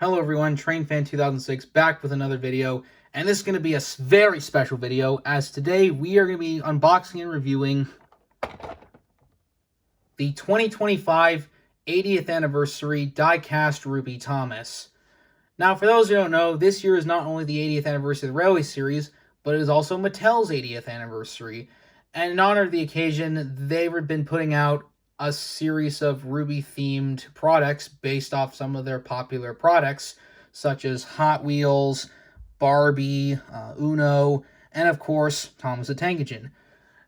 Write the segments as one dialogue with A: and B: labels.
A: Hello everyone, TrainFan 2006 back with another video, and this is going to be a very special video, as today we are going to be unboxing and reviewing the 2025 80th anniversary Diecast Ruby Thomas. Now, for those who don't know, this year is not only the 80th anniversary of the Railway series, but it is also Mattel's 80th anniversary. And in honor of the occasion, they've been putting out a series of Ruby-themed products based off some of their popular products, such as Hot Wheels, Barbie, Uno, and of course, Thomas the Tank Engine.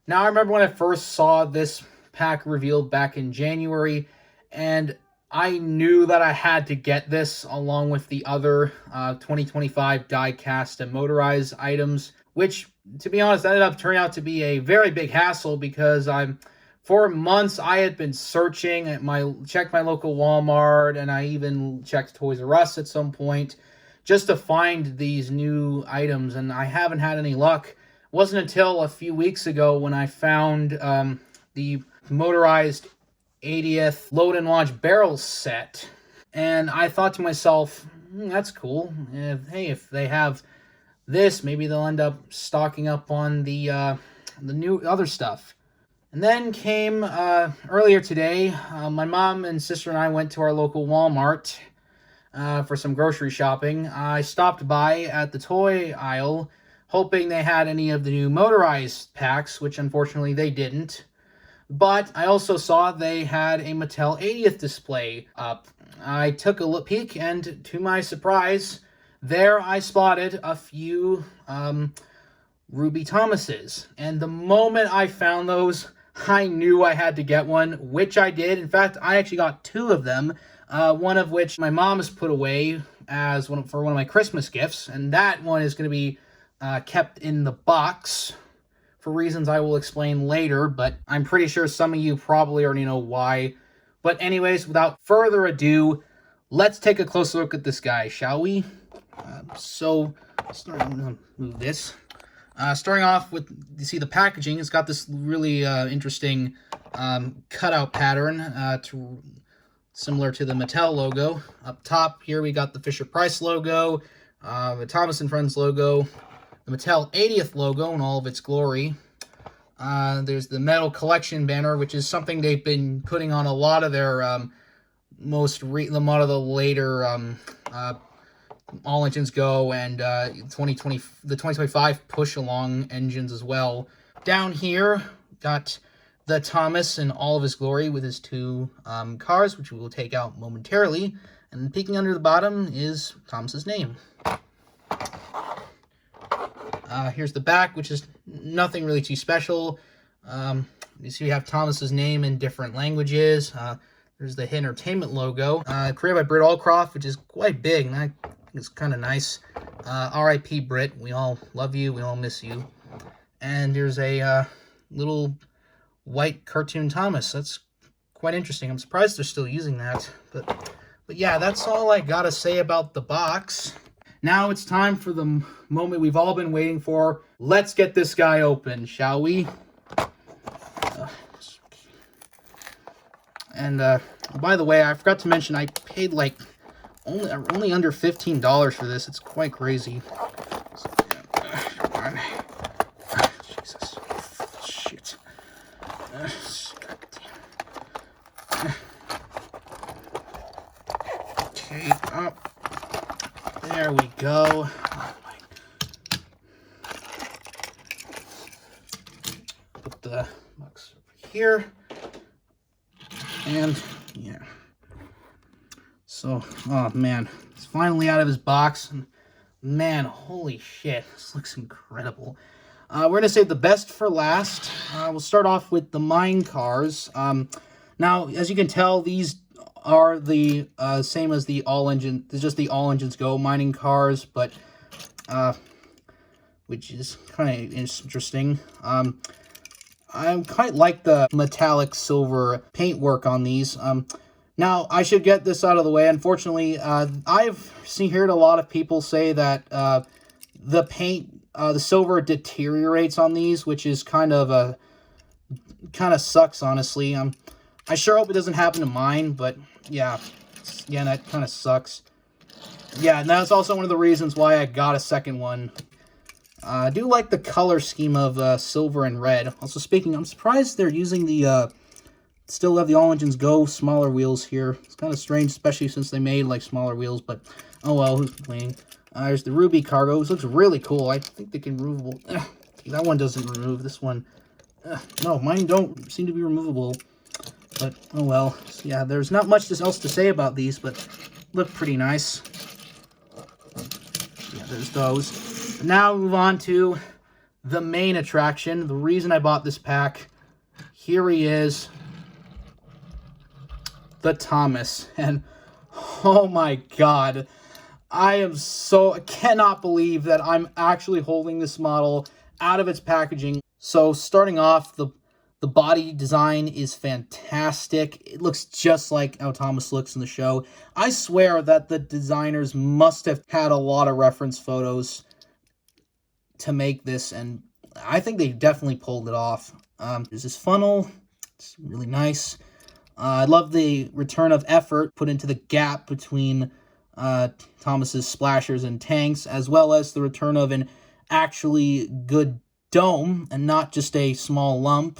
A: Now, I remember when I first saw this pack revealed back in January, and I knew that I had to get this along with the other 2025 die-cast and motorized items, which, to be honest, ended up turning out to be a very big hassle because for months I had been searching checked my local Walmart, and I even checked Toys R Us at some point just to find these new items, and I haven't had any luck. It wasn't until a few weeks ago when I found the motorized 80th load and launch barrel set, and I thought to myself, that's cool. If they have this, maybe they'll end up stocking up on the new other stuff. And then came earlier today, my mom and sister and I went to our local Walmart for some grocery shopping. I stopped by at the toy aisle, hoping they had any of the new motorized packs, which unfortunately they didn't. But I also saw they had a Mattel 80th display up. I took a peek, and to my surprise, there I spotted a few Ruby Thomases. And the moment I found those, I knew I had to get one, which I did. In fact, I actually got two of them, one of which my mom has put away as for one of my Christmas gifts, and that one is going to be kept in the box for reasons I will explain later, but I'm pretty sure some of you probably already know why. But anyways, without further ado, let's take a closer look at this guy, shall we? I'm going to move this. Starting off with, you see the packaging, it's got this really interesting cutout pattern, similar to the Mattel logo. Up top here we got the Fisher-Price logo, the Thomas & Friends logo, the Mattel 80th logo in all of its glory. There's the Metal Collection banner, which is something they've been putting on a lot of their a lot of the later All Engines Go and the 2025 Push Along engines as well. Down here, got the Thomas in all of his glory with his two cars, which we will take out momentarily. And peeking under the bottom is Thomas's name. Here's the back, which is nothing really too special. You see we have Thomas's name in different languages. There's the Entertainment logo, created by Britt Allcroft, which is quite big, and I think it's kind of nice. R.I.P. Britt, we all love you, we all miss you. And there's a little white cartoon Thomas. That's quite interesting. I'm surprised they're still using that. But yeah, that's all I gotta say about the box. Now it's time for the moment we've all been waiting for. Let's get this guy open, shall we? And by the way, I forgot to mention I paid like only under $15 for this. It's quite crazy. So, yeah. Jesus. Shit. Okay, up. There we go. Put the box over here. And, yeah. So, oh man, it's finally out of his box. And man, holy shit, this looks incredible. We're going to save the best for last. We'll start off with the mine cars. Now, as you can tell, these are the same as the All Engines Go mining cars, but which is kind of interesting. I quite like the metallic silver paintwork on these. Now, I should get this out of the way. Unfortunately, I've heard a lot of people say that the paint, the silver deteriorates on these, which is kind of sucks, honestly. I sure hope it doesn't happen to mine, but yeah, that kind of sucks. Yeah, and that's also one of the reasons why I got a second one. I do like the color scheme of silver and red. Also speaking, I'm surprised they're using the still have the All Engines Go smaller wheels here. It's kind of strange, especially since they made like smaller wheels, but oh well, who's complaining? There's the Ruby cargo. This looks really cool. I think they can removable. That one doesn't remove. This one, no, mine don't seem to be removable. But oh well. So, yeah, there's not much else to say about these, but look pretty nice. Yeah, there's those. Now move on to the main attraction. The reason I bought this pack. Here he is. The Thomas. And oh my god. I cannot believe that I'm actually holding this model out of its packaging. So starting off, the body design is fantastic. It looks just like how Thomas looks in the show. I swear that the designers must have had a lot of reference photos to make this, and I think they definitely pulled it off. There's this funnel. It's really nice. I love the return of effort put into the gap between Thomas's splashers and tanks, as well as the return of an actually good dome and not just a small lump.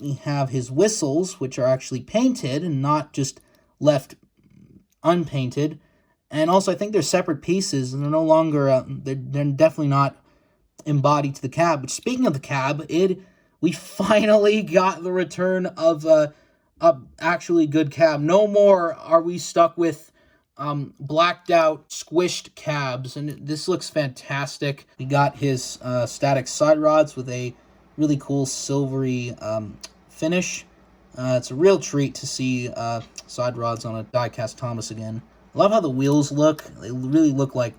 A: We have his whistles, which are actually painted and not just left unpainted. And also, I think they're separate pieces, and they're no longer, they're definitely not embodied to the cab. But speaking of the cab, we finally got the return of a actually good cab. No more are we stuck with blacked out, squished cabs, and this looks fantastic. We got his static side rods with a really cool silvery finish. It's a real treat to see side rods on a diecast Thomas again. I love how the wheels look. They really look like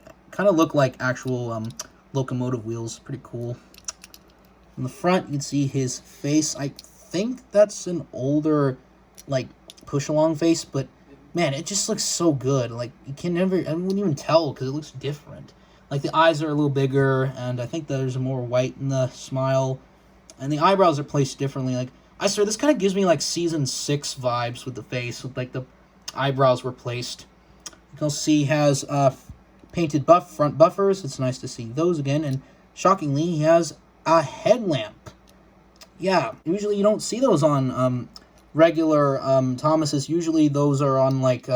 A: actual locomotive wheels. Pretty cool. In the front, you can see his face. I think that's an older, like, push-along face, but man, it just looks so good. Like, I wouldn't even tell because it looks different. Like, the eyes are a little bigger, and I think there's more white in the smile, and the eyebrows are placed differently. Like, I swear, this kind of gives me, like, Season 6 vibes with the face, with, like, the eyebrows were placed. You can see he has painted front buffers. It's nice to see those again, and shockingly, he has a headlamp. Yeah, usually you don't see those on regular Thomases. Usually those are on like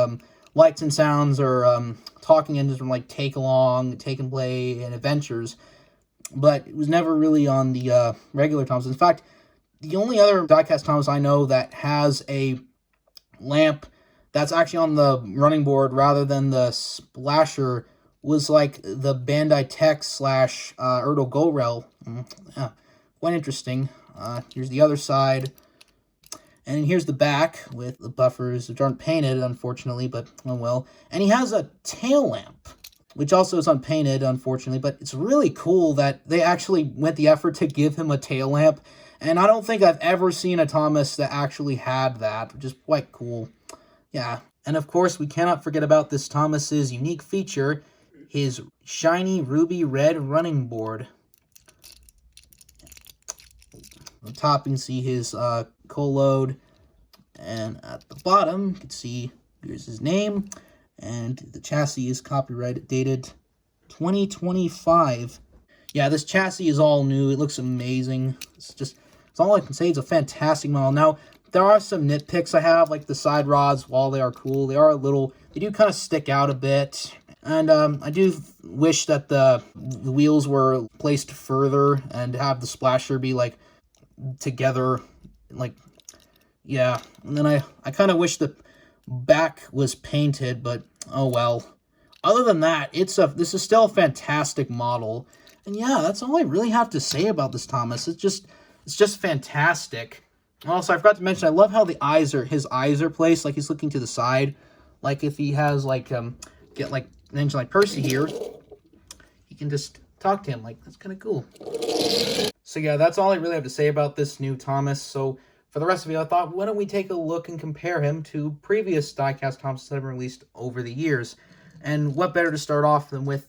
A: Lights and Sounds or talking engines from like Take Along, Take and Play, and Adventures. But it was never really on the regular Thomas. In fact, the only other diecast Thomas I know that has a lamp that's actually on the running board rather than the splasher was like the Bandai Tech / Erdo Go Rail. Yeah, quite interesting. Here's the other side. And here's the back with the buffers, which aren't painted, unfortunately, but oh well. And he has a tail lamp, which also is unpainted, unfortunately, but it's really cool that they actually went the effort to give him a tail lamp. And I don't think I've ever seen a Thomas that actually had that, which is quite cool. Yeah, and of course, we cannot forget about this Thomas's unique feature, his shiny ruby red running board. On top, you can see his coal load, and at the bottom, you can see here's his name, and the chassis is copyright dated 2025. Yeah, this chassis is all new. It looks amazing. It's all I can say. It's a fantastic model. Now, there are some nitpicks I have, like the side rods. While they are cool, they do kind of stick out a bit. And I do wish that the wheels were placed further and have the splasher be like together, like, yeah. And then I kind of wish the back was painted, but oh well. Other than that, this is still a fantastic model. And yeah, that's all I really have to say about this Thomas. It's just fantastic. Also, I forgot to mention, I love how his eyes are placed, like he's looking to the side. Like if he has like get like an engine like Percy here, you can just talk to him. Like, that's kind of cool. So yeah, that's all I really have to say about this new Thomas. So for the rest of you, I thought, why don't we take a look and compare him to previous diecast Thomases that have been released over the years? And what better to start off than with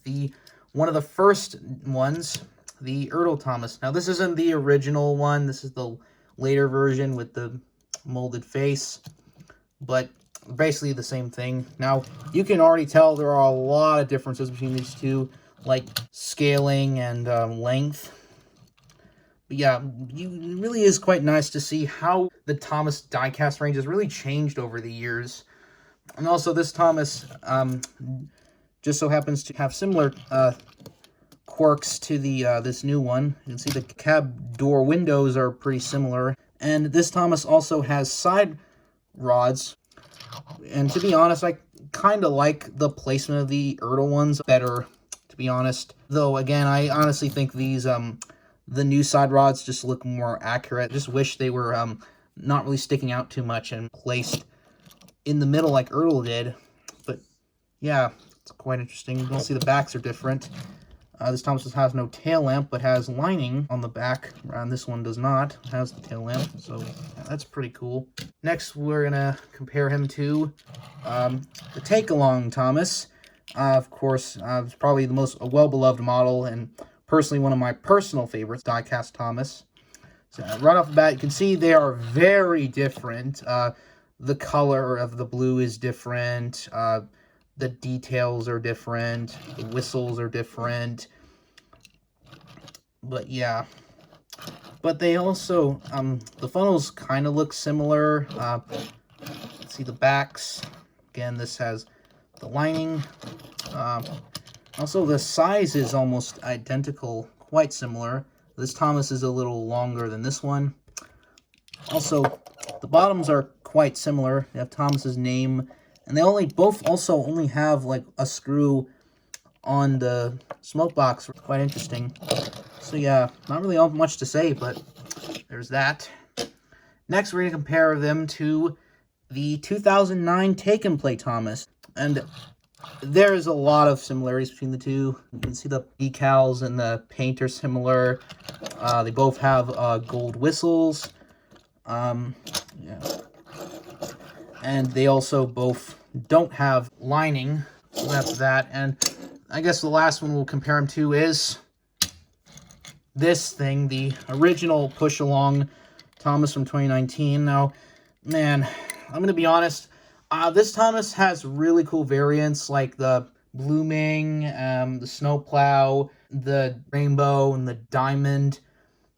A: one of the first ones, the Erdo Thomas. Now, this isn't the original one. This is the later version with the molded face. But basically the same thing. Now, you can already tell there are a lot of differences between these two, like scaling and length. But yeah, it really is quite nice to see how the Thomas diecast range has really changed over the years. And also, this Thomas just so happens to have similar quirks to the this new one. You can see the cab door windows are pretty similar. And this Thomas also has side rods. And to be honest, I kind of like the placement of the Ertl ones better, to be honest. Though, again, I honestly think these, the new side rods just look more accurate. I just wish they were not really sticking out too much and placed in the middle like Ertl did. But, yeah, it's quite interesting. You can see the backs are different. This Thomas has no tail lamp, but has lining on the back, and this one does not. It has the tail lamp, so yeah, that's pretty cool. Next, we're going to compare him to the Take-Along Thomas. Of course, it's probably the most well-beloved model, and personally one of my personal favorites, Diecast Thomas. So right off the bat, you can see they are very different. The color of the blue is different. The details are different. The whistles are different. But yeah. But they also, the funnels kind of look similar. Let's see the backs. Again, this has the lining. Also, the size is almost identical, quite similar. This Thomas is a little longer than this one. Also, the bottoms are quite similar. They have Thomas's name. And they both also only have like a screw on the smoke box. Quite interesting. So yeah, not really much to say, but there's that. Next, we're going to compare them to the 2009 Take and Play Thomas. And there's a lot of similarities between the two. You can see the decals and the paint are similar. They both have gold whistles. Yeah. And they also both don't have lining, so that's that. And I guess the last one we'll compare them to is this thing, the original push-along Thomas from 2019. Now, man, I'm going to be honest, this Thomas has really cool variants, like the blooming, the snowplow, the rainbow, and the diamond.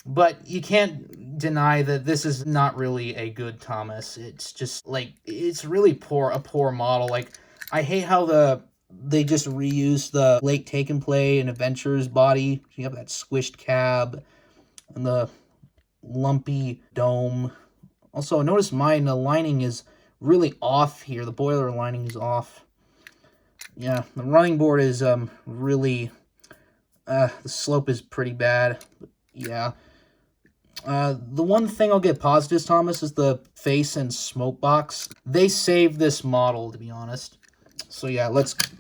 A: But you can't deny that this is not really a good Thomas. It's just, like, it's really a poor model. Like, I hate how they just reused the late Take and Play and Adventures body. You have that squished cab and the lumpy dome. Also, notice mine, the lining is really off here. The boiler lining is off. Yeah, the running board is really, the slope is pretty bad. But yeah. The one thing I'll get positive, Thomas, is the face and smoke box. They saved this model, to be honest. So yeah,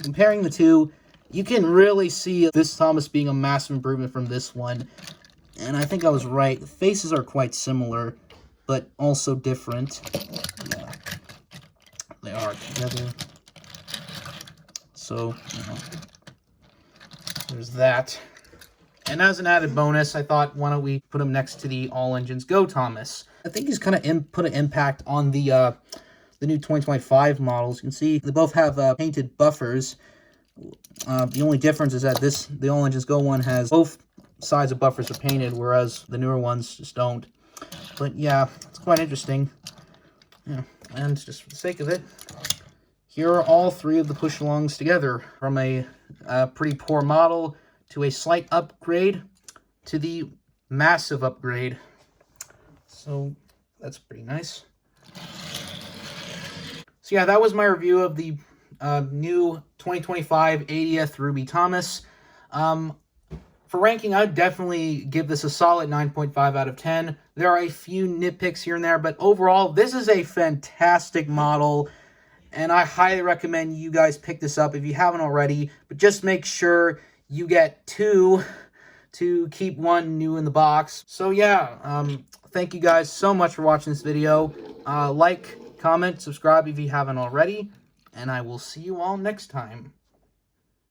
A: comparing the two, you can really see this Thomas being a massive improvement from this one. And I think I was right. The faces are quite similar, but also different. Yeah, they are together. So, there's that. And as an added bonus, I thought, why don't we put him next to the All Engines Go Thomas? I think he's kind of put an impact on the new 2025 models. You can see they both have painted buffers. The only difference is that the All Engines Go one has both sides of buffers are painted, whereas the newer ones just don't. But yeah, it's quite interesting. Yeah, and just for the sake of it, here are all three of the push-alongs together, from a pretty poor model to a slight upgrade to the massive upgrade. So that's pretty nice. So yeah, that was my review of the new 2025 80th Ruby Thomas. For ranking, I'd definitely give this a solid 9.5 out of 10. There are a few nitpicks here and there, but overall, this is a fantastic model, and I highly recommend you guys pick this up if you haven't already, but just make sure you get two to keep one new in the box. So yeah, thank you guys so much for watching this video. Like, comment, subscribe if you haven't already, and I will see you all next time.